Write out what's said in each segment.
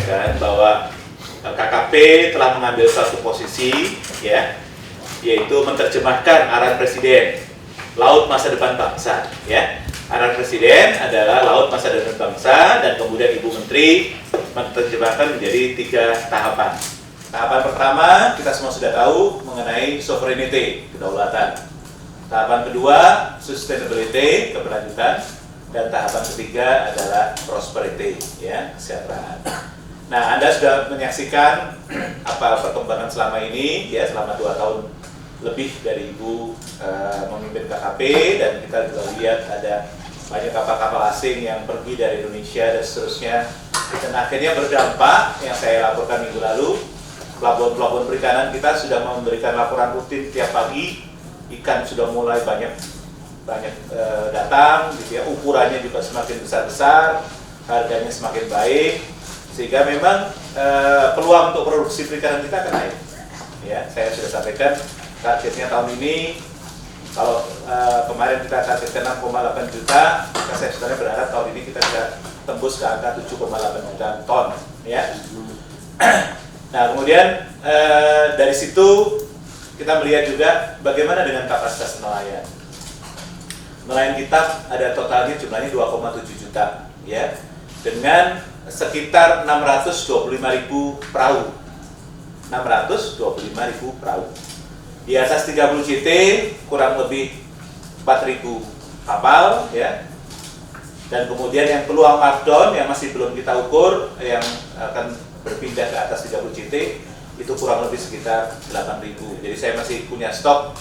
sampaikan bahwa KKP telah mengambil satu posisi, ya, yaitu menerjemahkan arahan Presiden Laut Masa Depan Bangsa, ya. Arahan Presiden adalah Laut Masa Depan Bangsa, dan kemudian Ibu Menteri menerjemahkan menjadi 3 tahapan. Tahapan pertama kita semua sudah tahu mengenai sovereignty, kedaulatan. Tahapan kedua sustainability, keberlanjutan, dan tahapan ketiga adalah prosperity, ya, kesejahteraan. Nah, Anda sudah menyaksikan apa perkembangan selama ini, ya, selama 2 tahun lebih dari Ibu memimpin KKP, dan kita juga lihat ada banyak kapal-kapal asing yang pergi dari Indonesia dan seterusnya, dan akhirnya berdampak yang saya laporkan minggu lalu. Pelabuhan-pelabuhan perikanan kita sudah memberikan laporan rutin tiap pagi, ikan sudah mulai banyak datang, gitu ya, ukurannya juga semakin besar-besar, harganya semakin baik, sehingga memang peluang untuk produksi perikanan kita akan naik. Ya, saya sudah sampaikan targetnya tahun ini, kalau kemarin kita targetkan 6,8 juta, maka saya sebenarnya berharap tahun ini kita bisa tembus ke angka 7,8 juta ton, ya. Nah, kemudian dari situ kita melihat juga bagaimana dengan kapasitas nelayan. Nelayan kita ada totalnya jumlahnya 2,7 juta, ya, dengan sekitar 625.000 perahu. 625.000 perahu. Di atas 30 JT kurang lebih 4.000 kapal, ya. Dan kemudian yang peluang markdown yang masih belum kita ukur, yang akan berpindah ke atas 30 JT itu kurang lebih sekitar 8.000. Jadi saya masih punya stok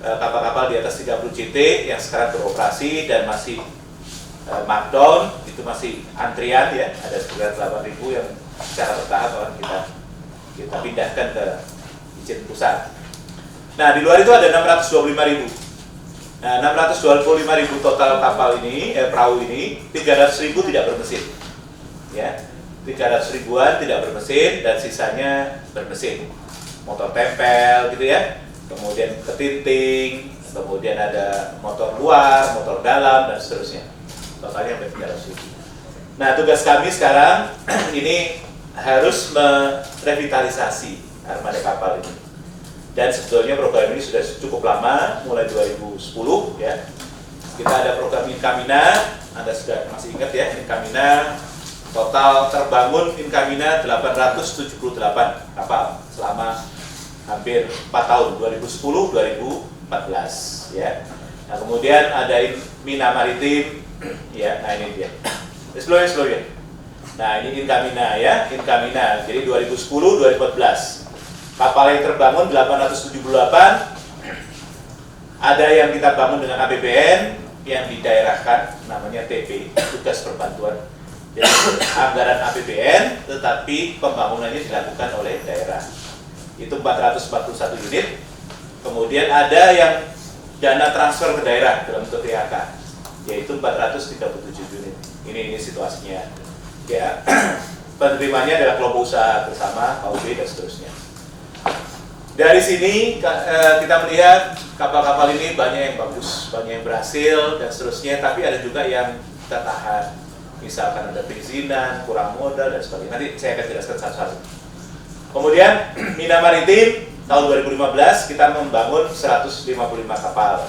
kapal-kapal di atas 30 JT yang sekarang beroperasi dan masih markdown, itu masih antrian, ya, ada sekitar 8.000 yang secara bertahap akan kita pindahkan ke izin pusat. Nah, di luar itu ada 625.000. Nah, 625.000 total kapal ini, perahu ini, 300.000 tidak bermesin, ya. 300 ribuan tidak bermesin dan sisanya bermesin, motor tempel, gitu ya. Kemudian ketinting, kemudian ada motor luar, motor dalam, dan seterusnya. Totalnya sampai 300 ribu. Nah, tugas kami sekarang ini harus merevitalisasi armada kapal ini. Dan sebetulnya program ini sudah cukup lama, mulai 2010, ya. Kita ada program Inkamina, Anda sudah masih ingat, ya, Inkamina. Total terbangun Inkamina 878 kapal selama hampir 4 tahun, 2010-2014, ya. Nah, kemudian ada Mina Maritim, ya. Nah, ini dia. Slow ya. Nah, ini Inkamina, ya, Inkamina. Jadi 2010-2014 kapal yang terbangun 878. Ada yang kita bangun dengan APBN, yang didaerahkan namanya TP, tugas perbantuan. Jadi anggaran APBN, tetapi pembangunannya dilakukan oleh daerah. Itu 441 unit. Kemudian ada yang dana transfer ke daerah dalam bentuk PHK, yaitu 437 unit. Ini situasinya. Ya, penerimanya adalah kelompok usaha bersama KUB dan seterusnya. Dari sini kita melihat kapal-kapal ini banyak yang bagus, banyak yang berhasil dan seterusnya, tapi ada juga yang kita tahan. Misalkan ada perizinan, kurang modal, dan sebagainya. Nanti saya akan jelaskan satu-satu. Kemudian Mina Maritim tahun 2015 kita membangun 155 kapal.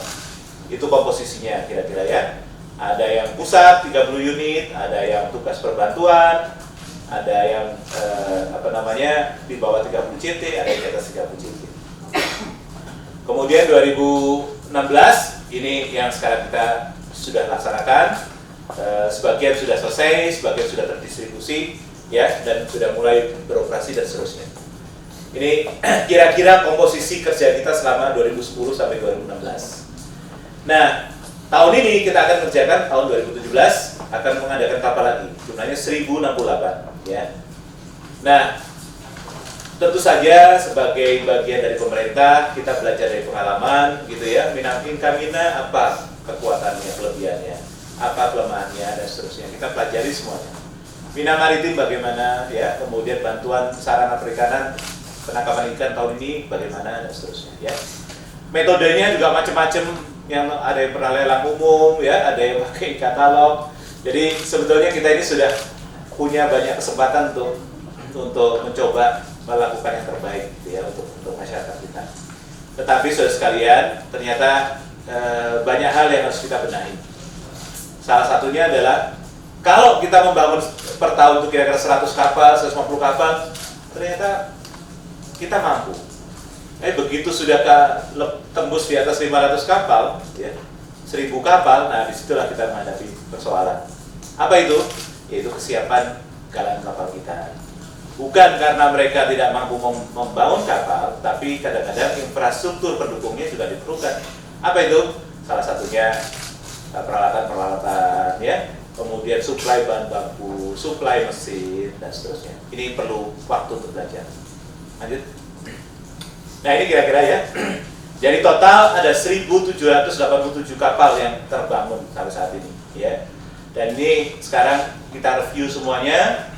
Itu komposisinya kira-kira, ya. Ada yang pusat 30 unit, ada yang tugas perbantuan, ada yang di bawah 30 JT, ada yang di atas 30 JT. Kemudian 2016 ini yang sekarang kita sudah laksanakan. Sebagian sudah selesai, sebagian sudah terdistribusi, ya, dan sudah mulai beroperasi dan seterusnya. Ini kira-kira komposisi kerja kita selama 2010 sampai 2016. Nah, tahun ini kita akan kerjakan, tahun 2017 akan mengadakan kapal lagi, jumlahnya 1068, ya. Nah, tentu saja sebagai bagian dari pemerintah kita belajar dari pengalaman, gitu ya. Inkamina apa kekuatannya, kelebihannya, apa kelemahannya, dan seterusnya. Kita pelajari semuanya. Mina Maritim bagaimana, ya, kemudian bantuan sarana perikanan, penangkapan ikan tahun ini bagaimana, dan seterusnya, ya. Metodenya juga macam-macam, yang ada yang pernah lelang umum, ya, ada yang pakai katalog. Jadi sebetulnya kita ini sudah punya banyak kesempatan untuk untuk mencoba melakukan yang terbaik gitu ya untuk masyarakat kita. Tetapi saudara sekalian, ternyata banyak hal yang harus kita benahi. Salah satunya adalah kalau kita membangun per tahun itu kira-kira 100 kapal, 150 kapal, ternyata kita mampu. Begitu sudah tembus di atas 500 kapal, ya, 1000 kapal, nah disitulah kita menghadapi persoalan. Apa itu? Yaitu kesiapan galangan kapal kita. Bukan karena mereka tidak mampu membangun kapal, tapi kadang-kadang infrastruktur pendukungnya juga diperlukan. Apa itu? Salah satunya peralatan-peralatan, ya, kemudian suplai bahan baku, suplai mesin, dan seterusnya. Ini perlu waktu untuk belajar. Lanjut. Nah ini kira-kira ya. Jadi total ada 1.787 kapal yang terbangun sampai saat ini, ya. Dan ini sekarang kita review semuanya.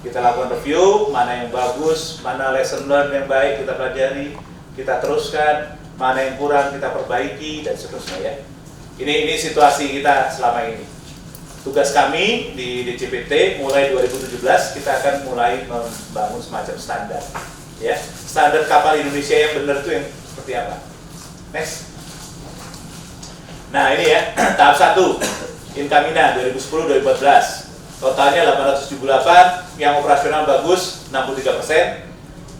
Kita lakukan review, mana yang bagus, mana lesson learn yang baik kita pelajari, kita teruskan, mana yang kurang kita perbaiki, dan seterusnya ya. Ini situasi kita selama ini. Tugas kami di DCPT mulai 2017 kita akan mulai membangun semacam standar, ya. Standar kapal Indonesia yang benar itu yang seperti apa? Next. Nah ini ya, tahap 1 Incamina 2010-2014. Totalnya 878, yang operasional bagus 63%.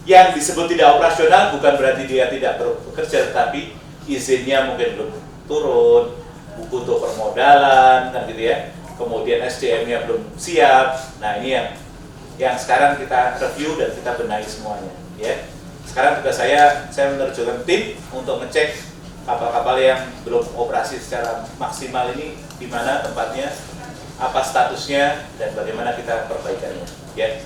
Yang disebut tidak operasional bukan berarti dia tidak bekerja, tetapi izinnya mungkin belum turun, buku untuk permodalan, kan gitu ya. Kemudian SDM-nya belum siap. Nah ini yang sekarang kita review dan kita benahi semuanya, ya. Sekarang tugas saya menerjunkan tim untuk ngecek kapal-kapal yang belum operasi secara maksimal ini di mana tempatnya, apa statusnya, dan bagaimana kita perbaikannya, ya.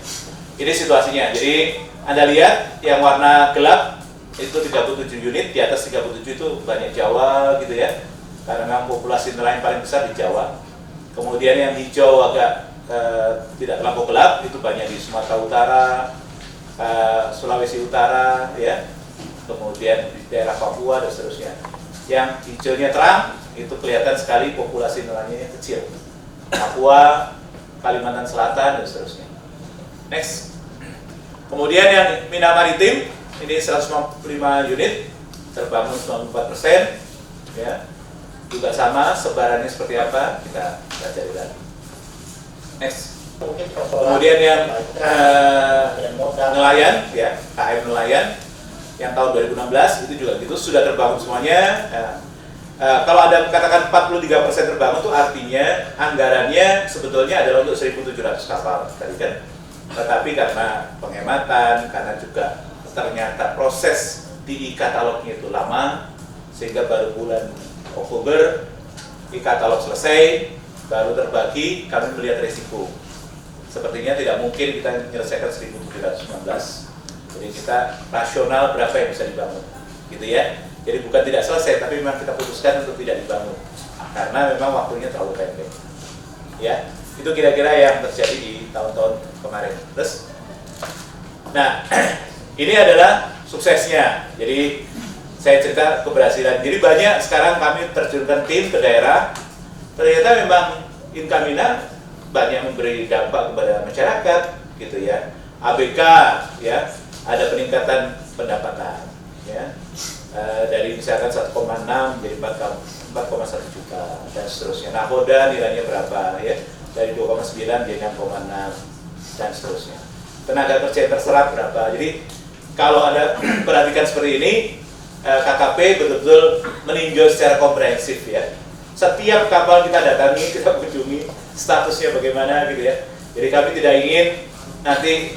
Ini situasinya. Jadi Anda lihat yang warna gelap itu 37 unit, di atas 37 itu banyak Jawa gitu ya, karena populasi nelayan paling besar di Jawa. Kemudian yang hijau agak tidak terlampau gelap itu banyak di Sumatera Utara, Sulawesi Utara, ya. Kemudian di daerah Papua dan seterusnya. Yang hijaunya terang itu kelihatan sekali populasi nelayannya kecil. Papua, Kalimantan Selatan, dan seterusnya. Next. Kemudian yang Mina Maritim, ini 155 unit, terbangun 94%, ya. Juga sama, sebarannya seperti apa, kita cari lagi. Next. Kemudian yang nelayan, ya, KM nelayan, yang tahun 2016 itu juga gitu, sudah terbangun semuanya. Kalau ada katakan 43% terbangun itu artinya anggarannya sebetulnya adalah untuk 1.700 kapal tadi kan. Tetapi karena penghematan, karena juga ternyata proses di e-katalognya itu lama, sehingga baru bulan Oktober e-katalog selesai, baru terbagi, kami melihat risiko. Sepertinya tidak mungkin kita menyelesaikan 1.719. Jadi kita rasional berapa yang bisa dibangun, gitu ya. Jadi bukan tidak selesai, tapi memang kita putuskan untuk tidak dibangun karena memang waktunya terlalu pendek. Ya, itu kira-kira yang terjadi di tahun-tahun kemarin. Terus, nah ini adalah suksesnya. Jadi saya cerita keberhasilan. Jadi banyak sekarang kami terjunkan tim ke daerah. Ternyata memang Incamina banyak memberi dampak kepada masyarakat, gitu ya. ABK, ya, ada peningkatan pendapatan, ya. Dari misalkan 1,6 jadi 4,1 juta dan seterusnya. Nakoda nilainya berapa ya? Dari 2,9 jadi 6,6 dan seterusnya. Tenaga kerja yang terserap berapa? Jadi kalau Anda perhatikan seperti ini, KKP betul-betul meninjau secara komprehensif ya. Setiap kapal kita datangi, kita kunjungi, statusnya bagaimana gitu ya. Jadi kami tidak ingin nanti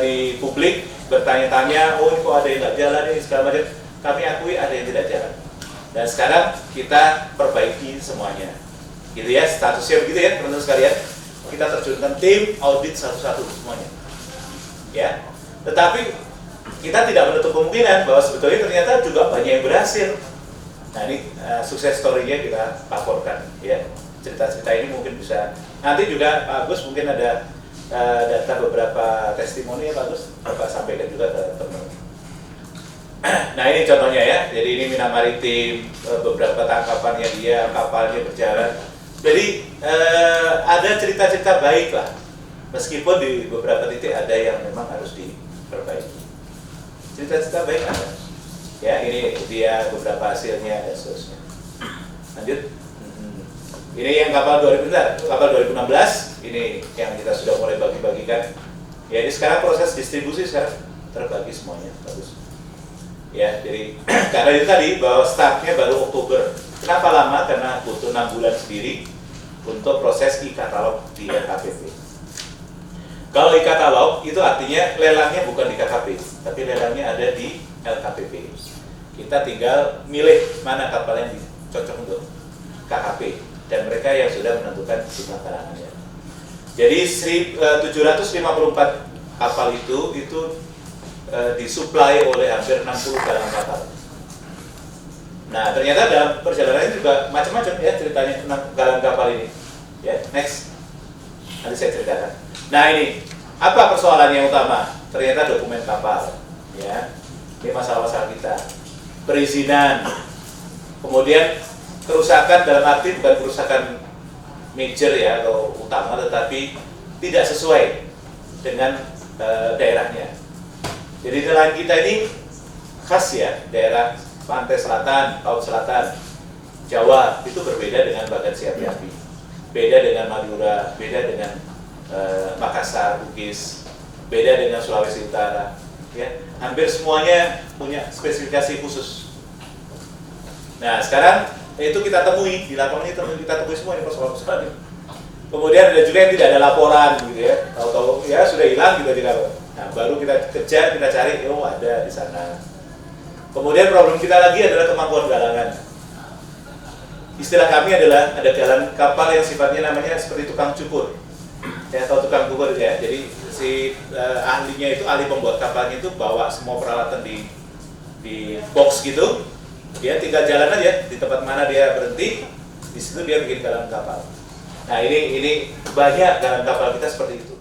di publik bertanya-tanya, oh ini kok ada yang nggak jalan ini segala macam. Kami akui ada yang tidak jalan. Dan sekarang kita perbaiki semuanya. Gitu ya, statusnya begitu ya teman-teman sekalian. Kita terjunkan tim audit satu-satu semuanya. Ya. Tetapi kita tidak menutup kemungkinan bahwa sebetulnya ternyata juga banyak yang berhasil. Nah ini sukses story-nya kita laporkan ya. Cerita-cerita ini mungkin bisa nanti juga Pak Agus mungkin ada data beberapa testimoni ya Pak Agus, Bapak sampaikan juga ke teman-teman. Nah ini contohnya ya, jadi ini Mina Maritim, beberapa tangkapannya dia, kapalnya berjalan. Jadi ada cerita-cerita baik lah Meskipun di beberapa titik ada yang memang harus diperbaiki. Cerita-cerita baik ada. Ya, ini dia beberapa hasilnya dan seterusnya. Lanjut. Ini yang kapal 2016, ini yang kita sudah mulai bagi-bagikan. Ya, ini sekarang proses distribusi sekarang terbagi semuanya, bagus. Ya, jadi karena itu tadi bahwa startnya baru Oktober. Kenapa lama? Karena butuh 6 bulan sendiri untuk proses e-katalog di LKPP. Kalau e-katalog itu artinya lelangnya bukan di KKP, tapi lelangnya ada di LKPP. Kita tinggal milih mana kapal yang cocok untuk KKP dan mereka yang sudah menentukan jumlah karangannya. Jadi 754 kapal itu disuplai oleh hampir 60 galang kapal. Nah, ternyata dalam perjalanan juga macam-macam ya ceritanya tentang galang kapal ini. Ya, next. Nanti saya ceritakan. Nah, ini apa persoalan yang utama? Ternyata dokumen kapal. Ya, ini masalah-masalah kita. Perizinan. Kemudian kerusakan dalam arti bukan kerusakan major ya atau utama, tetapi tidak sesuai dengan daerahnya. Jadi nelayan kita ini khas ya, daerah pantai selatan, laut selatan, Jawa itu berbeda dengan Bagan Api, beda dengan Madura, beda dengan Makassar, Bugis, beda dengan Sulawesi Utara. Ya, hampir semuanya punya spesifikasi khusus. Nah, sekarang itu kita temui di lapangan itu, kita temui semua ini persoalan-persoalan ini. Kemudian ada juga yang tidak ada laporan gitu ya, tahu-tahu ya sudah hilang gitu di lapangan. Nah, baru kita kejar, kita cari, oh ada di sana. Kemudian problem kita lagi adalah kemampuan galangan. Istilah kami adalah ada galang kapal yang sifatnya namanya seperti tukang cukur. Ya, atau tukang cukur ya. Jadi si ahlinya itu, ahli pembuat kapalnya itu bawa semua peralatan di box gitu. Dia tinggal jalan aja di tempat mana dia berhenti, di situ dia bikin galang kapal. Nah, ini banyak galang kapal kita seperti itu.